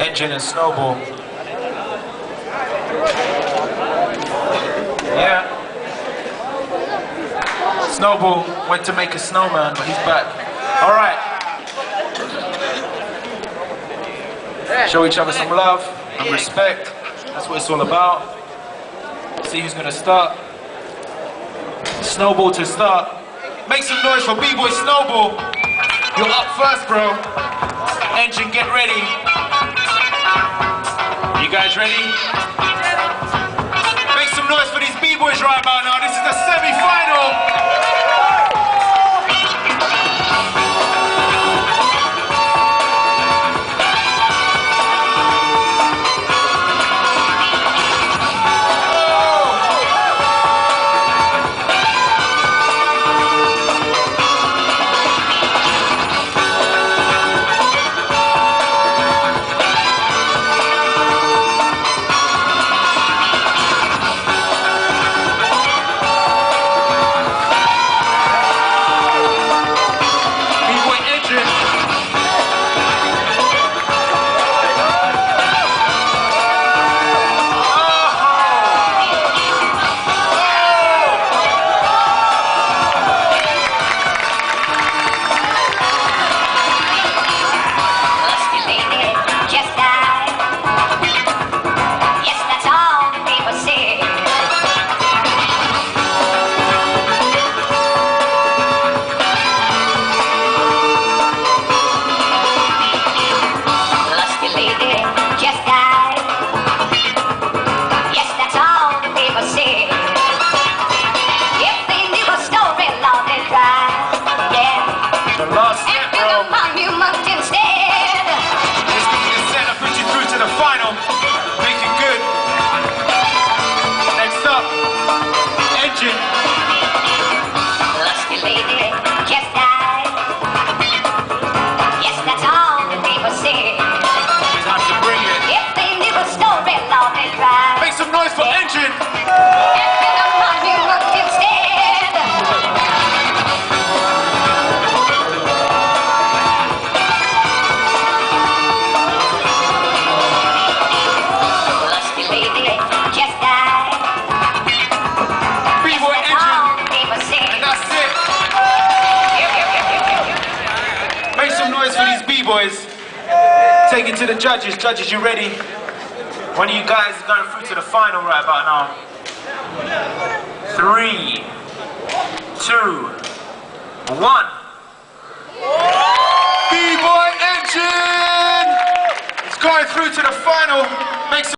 Engine and Snowball. Yeah. Snowball went to make a snowman, but he's back. All right. Show each other some love and respect. That's what it's all about. See who's gonna start. Snowball to start. Make some noise for b-boy Snowball. You're up first, bro. Engine, get ready. You guys ready? Make some noise for these b-boys right about now. This is the semi-final. Make some noise for Engine! B-boy Engine! And that's it! Make some noise for these B-boys. Take it to the judges. Judges, you ready? One of you guys is going through to the final right about now. 3, 2, 1. B-boy Engine is going through to the final. Make some